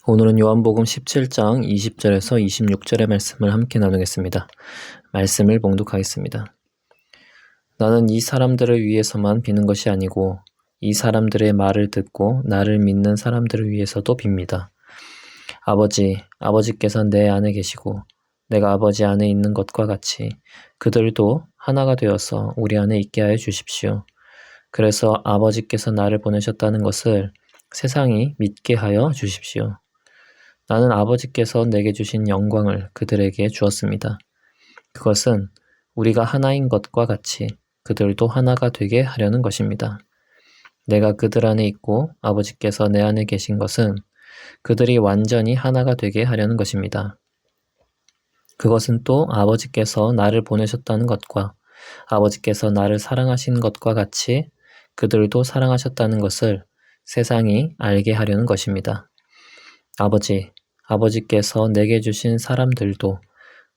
오늘은 요한복음 17장 20절에서 26절의 말씀을 함께 나누겠습니다. 말씀을 봉독하겠습니다. 나는 이 사람들을 위해서만 비는 것이 아니고 이 사람들의 말을 듣고 나를 믿는 사람들을 위해서도 빕니다. 아버지께서 내 안에 계시고 내가 아버지 안에 있는 것과 같이 그들도 하나가 되어서 우리 안에 있게 하여 주십시오. 그래서 아버지께서 나를 보내셨다는 것을 세상이 믿게 하여 주십시오. 나는 아버지께서 내게 주신 영광을 그들에게 주었습니다. 그것은 우리가 하나인 것과 같이 그들도 하나가 되게 하려는 것입니다. 내가 그들 안에 있고 아버지께서 내 안에 계신 것은 그들이 완전히 하나가 되게 하려는 것입니다. 그것은 또 아버지께서 나를 보내셨다는 것과 아버지께서 나를 사랑하신 것과 같이 그들도 사랑하셨다는 것을 세상이 알게 하려는 것입니다. 아버지께서 내게 주신 사람들도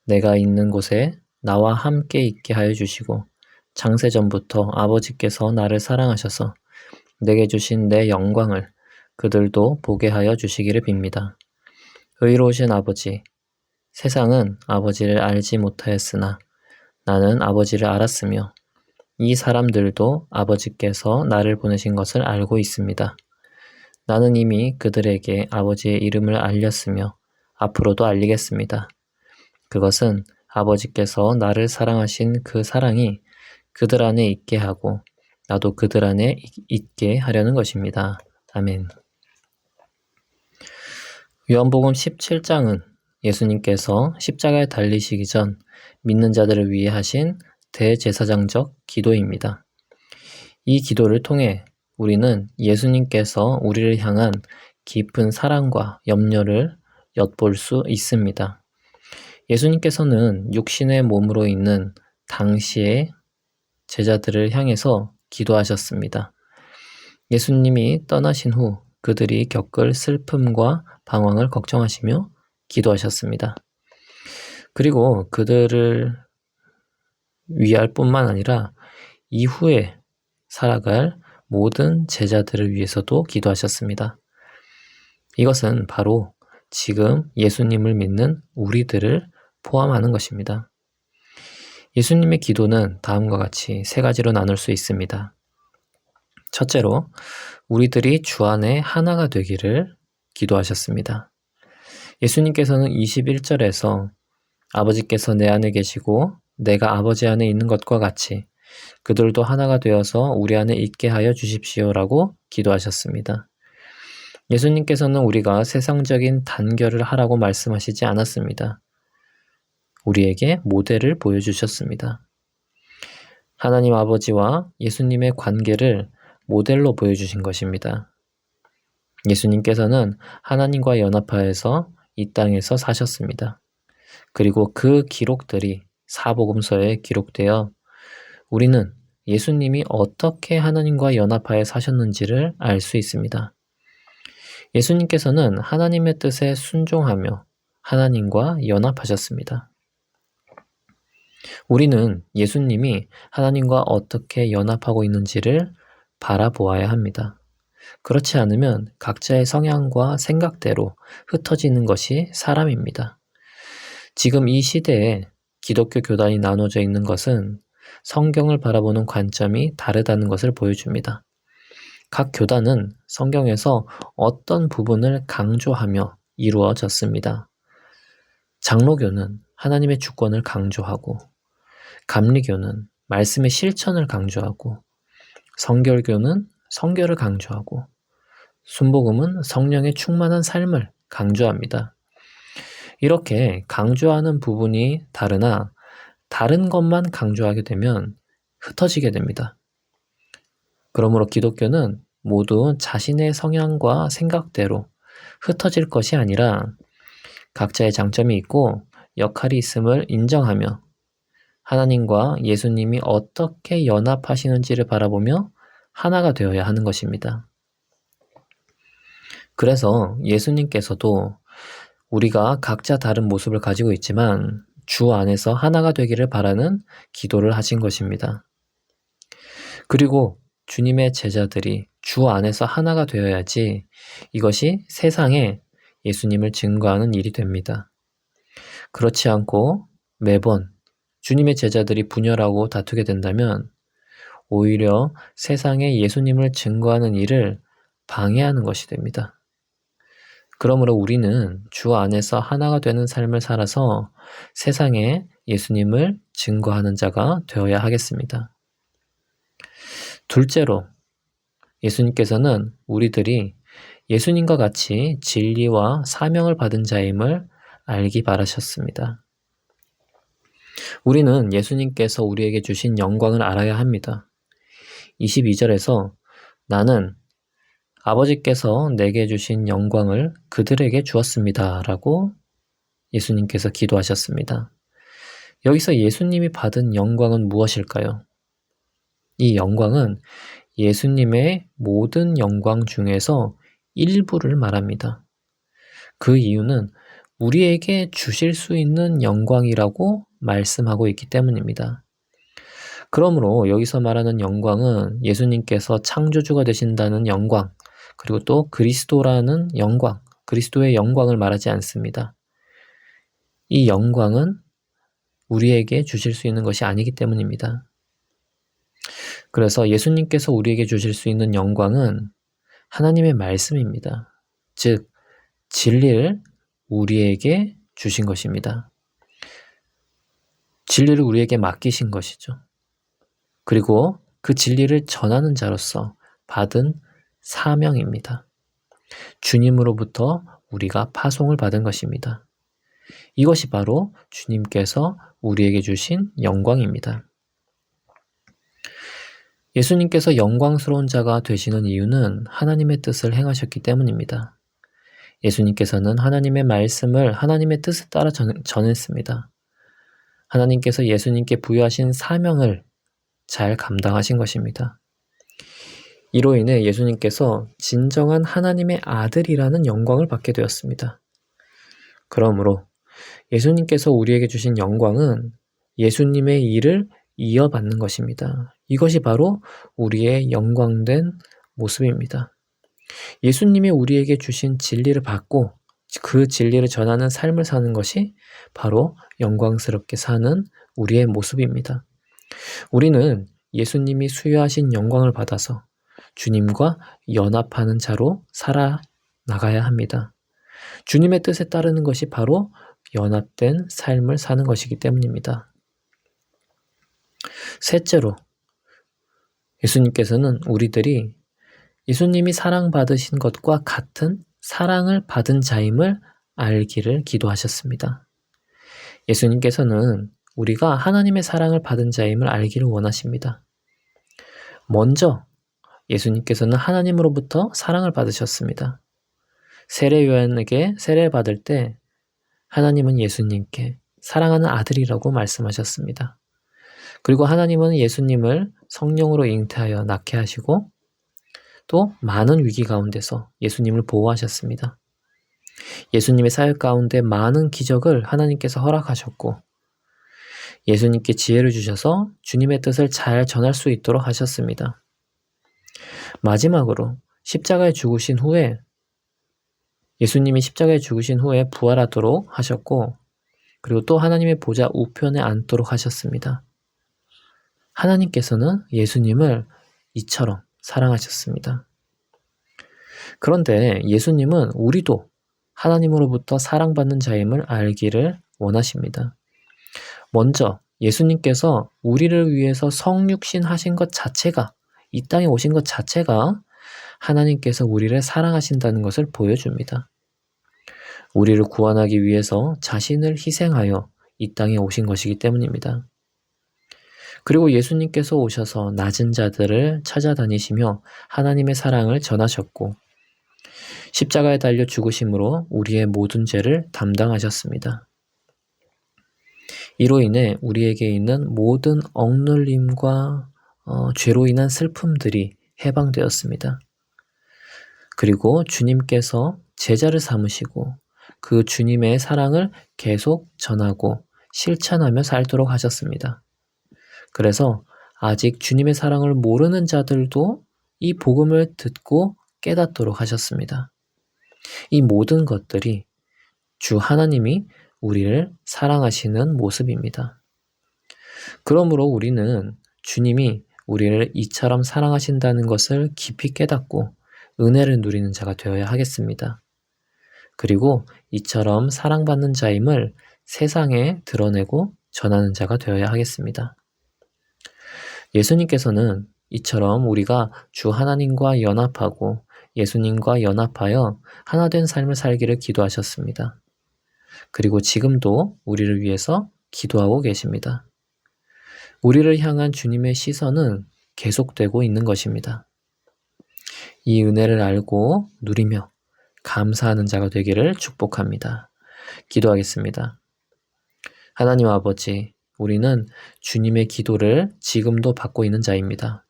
내가 있는 곳에 나와 함께 있게 하여 주시고 창세전부터 아버지께서 나를 사랑하셔서 내게 주신 내 영광을 그들도 보게 하여 주시기를 빕니다. 의로우신 아버지, 세상은 아버지를 알지 못하였으나 나는 아버지를 알았으며 이 사람들도 아버지께서 나를 보내신 것을 알고 있습니다. 나는 이미 그들에게 아버지의 이름을 알렸으며 앞으로도 알리겠습니다. 그것은 아버지께서 나를 사랑하신 그 사랑이 그들 안에 있게 하고 나도 그들 안에 있게 하려는 것입니다. 아멘. 요한복음 17장은 예수님께서 십자가에 달리시기 전 믿는 자들을 위해 하신 대제사장적 기도입니다. 이 기도를 통해 우리는 예수님께서 우리를 향한 깊은 사랑과 염려를 엿볼 수 있습니다. 예수님께서는 육신의 몸으로 있는 당시의 제자들을 향해서 기도하셨습니다. 예수님이 떠나신 후 그들이 겪을 슬픔과 방황을 걱정하시며 기도하셨습니다. 그리고 그들을 위할 뿐만 아니라 이후에 살아갈 모든 제자들을 위해서도 기도하셨습니다. 이것은 바로 지금 예수님을 믿는 우리들을 포함하는 것입니다. 예수님의 기도는 다음과 같이 세 가지로 나눌 수 있습니다. 첫째로, 우리들이 주 안에 하나가 되기를 기도하셨습니다. 예수님께서는 21절에서 아버지께서 내 안에 계시고 내가 아버지 안에 있는 것과 같이 그들도 하나가 되어서 우리 안에 있게 하여 주십시오라고 기도하셨습니다. 예수님께서는 우리가 세상적인 단결을 하라고 말씀하시지 않았습니다. 우리에게 모델을 보여주셨습니다. 하나님 아버지와 예수님의 관계를 모델로 보여주신 것입니다. 예수님께서는 하나님과 연합하여서 이 땅에서 사셨습니다. 그리고 그 기록들이 사복음서에 기록되어 우리는 예수님이 어떻게 하나님과 연합하여 사셨는지를 알 수 있습니다. 예수님께서는 하나님의 뜻에 순종하며 하나님과 연합하셨습니다. 우리는 예수님이 하나님과 어떻게 연합하고 있는지를 바라보아야 합니다. 그렇지 않으면 각자의 성향과 생각대로 흩어지는 것이 사람입니다. 지금 이 시대에 기독교 교단이 나눠져 있는 것은 성경을 바라보는 관점이 다르다는 것을 보여줍니다. 각 교단은 성경에서 어떤 부분을 강조하며 이루어졌습니다. 장로교는 하나님의 주권을 강조하고, 감리교는 말씀의 실천을 강조하고, 성결교는 성결을 강조하고, 순복음은 성령의 충만한 삶을 강조합니다. 이렇게 강조하는 부분이 다르나 다른 것만 강조하게 되면 흩어지게 됩니다. 그러므로 기독교는 모두 자신의 성향과 생각대로 흩어질 것이 아니라 각자의 장점이 있고 역할이 있음을 인정하며 하나님과 예수님이 어떻게 연합하시는지를 바라보며 하나가 되어야 하는 것입니다. 그래서 예수님께서도 우리가 각자 다른 모습을 가지고 있지만 주 안에서 하나가 되기를 바라는 기도를 하신 것입니다. 그리고 주님의 제자들이 주 안에서 하나가 되어야지 이것이 세상에 예수님을 증거하는 일이 됩니다. 그렇지 않고 매번 주님의 제자들이 분열하고 다투게 된다면 오히려 세상에 예수님을 증거하는 일을 방해하는 것이 됩니다. 그러므로 우리는 주 안에서 하나가 되는 삶을 살아서 세상에 예수님을 증거하는 자가 되어야 하겠습니다. 둘째로, 예수님께서는 우리들이 예수님과 같이 진리와 사명을 받은 자임을 알기 바라셨습니다. 우리는 예수님께서 우리에게 주신 영광을 알아야 합니다. 22절에서 나는 아버지께서 내게 주신 영광을 그들에게 주었습니다. 라고 예수님께서 기도하셨습니다. 여기서 예수님이 받은 영광은 무엇일까요? 이 영광은 예수님의 모든 영광 중에서 일부를 말합니다. 그 이유는 우리에게 주실 수 있는 영광이라고 말씀하고 있기 때문입니다. 그러므로 여기서 말하는 영광은 예수님께서 창조주가 되신다는 영광, 그리고 또 그리스도라는 영광, 그리스도의 영광을 말하지 않습니다. 이 영광은 우리에게 주실 수 있는 것이 아니기 때문입니다. 그래서 예수님께서 우리에게 주실 수 있는 영광은 하나님의 말씀입니다. 즉, 진리를 우리에게 주신 것입니다. 진리를 우리에게 맡기신 것이죠. 그리고 그 진리를 전하는 자로서 받은 사명입니다. 주님으로부터 우리가 파송을 받은 것입니다. 이것이 바로 주님께서 우리에게 주신 영광입니다. 예수님께서 영광스러운 자가 되시는 이유는 하나님의 뜻을 행하셨기 때문입니다. 예수님께서는 하나님의 말씀을 하나님의 뜻에 따라 전했습니다. 하나님께서 예수님께 부여하신 사명을 잘 감당하신 것입니다. 이로 인해 예수님께서 진정한 하나님의 아들이라는 영광을 받게 되었습니다. 그러므로 예수님께서 우리에게 주신 영광은 예수님의 일을 이어받는 것입니다. 이것이 바로 우리의 영광된 모습입니다. 예수님이 우리에게 주신 진리를 받고 그 진리를 전하는 삶을 사는 것이 바로 영광스럽게 사는 우리의 모습입니다. 우리는 예수님이 수여하신 영광을 받아서 주님과 연합하는 자로 살아나가야 합니다. 주님의 뜻에 따르는 것이 바로 연합된 삶을 사는 것이기 때문입니다. 셋째로, 예수님께서는 우리들이 예수님이 사랑받으신 것과 같은 사랑을 받은 자임을 알기를 기도하셨습니다. 예수님께서는 우리가 하나님의 사랑을 받은 자임을 알기를 원하십니다. 먼저 예수님께서는 하나님으로부터 사랑을 받으셨습니다. 세례요한에게 세례를 받을 때 하나님은 예수님께 사랑하는 아들이라고 말씀하셨습니다. 그리고 하나님은 예수님을 성령으로 잉태하여 낳게 하시고 또 많은 위기 가운데서 예수님을 보호하셨습니다. 예수님의 사역 가운데 많은 기적을 하나님께서 허락하셨고 예수님께 지혜를 주셔서 주님의 뜻을 잘 전할 수 있도록 하셨습니다. 마지막으로 십자가에 죽으신 후에 예수님이 십자가에 죽으신 후에 부활하도록 하셨고 그리고 또 하나님의 보좌 우편에 앉도록 하셨습니다. 하나님께서는 예수님을 이처럼 사랑하셨습니다. 그런데 예수님은 우리도 하나님으로부터 사랑받는 자임을 알기를 원하십니다. 먼저 예수님께서 우리를 위해서 성육신 하신 것 자체가, 이 땅에 오신 것 자체가 하나님께서 우리를 사랑하신다는 것을 보여줍니다. 우리를 구원하기 위해서 자신을 희생하여 이 땅에 오신 것이기 때문입니다. 그리고 예수님께서 오셔서 낮은 자들을 찾아다니시며 하나님의 사랑을 전하셨고 십자가에 달려 죽으심으로 우리의 모든 죄를 담당하셨습니다. 이로 인해 우리에게 있는 모든 억눌림과 죄로 인한 슬픔들이 해방되었습니다. 그리고 주님께서 제자를 삼으시고 그 주님의 사랑을 계속 전하고 실천하며 살도록 하셨습니다. 그래서 아직 주님의 사랑을 모르는 자들도 이 복음을 듣고 깨닫도록 하셨습니다. 이 모든 것들이 주 하나님이 우리를 사랑하시는 모습입니다. 그러므로 우리는 주님이 우리를 이처럼 사랑하신다는 것을 깊이 깨닫고 은혜를 누리는 자가 되어야 하겠습니다. 그리고 이처럼 사랑받는 자임을 세상에 드러내고 전하는 자가 되어야 하겠습니다. 예수님께서는 이처럼 우리가 주 하나님과 연합하고 예수님과 연합하여 하나 된 삶을 살기를 기도하셨습니다. 그리고 지금도 우리를 위해서 기도하고 계십니다. 우리를 향한 주님의 시선은 계속되고 있는 것입니다. 이 은혜를 알고 누리며 감사하는 자가 되기를 축복합니다. 기도하겠습니다. 하나님 아버지, 우리는 주님의 기도를 지금도 받고 있는 자입니다.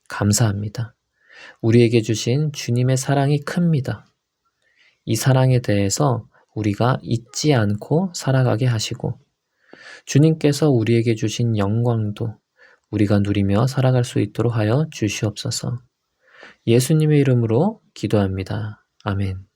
감사합니다. 우리에게 주신 주님의 사랑이 큽니다. 이 사랑에 대해서 우리가 잊지 않고 살아가게 하시고 주님께서 우리에게 주신 영광도 우리가 누리며 살아갈 수 있도록 하여 주시옵소서. 예수님의 이름으로 기도합니다. 아멘.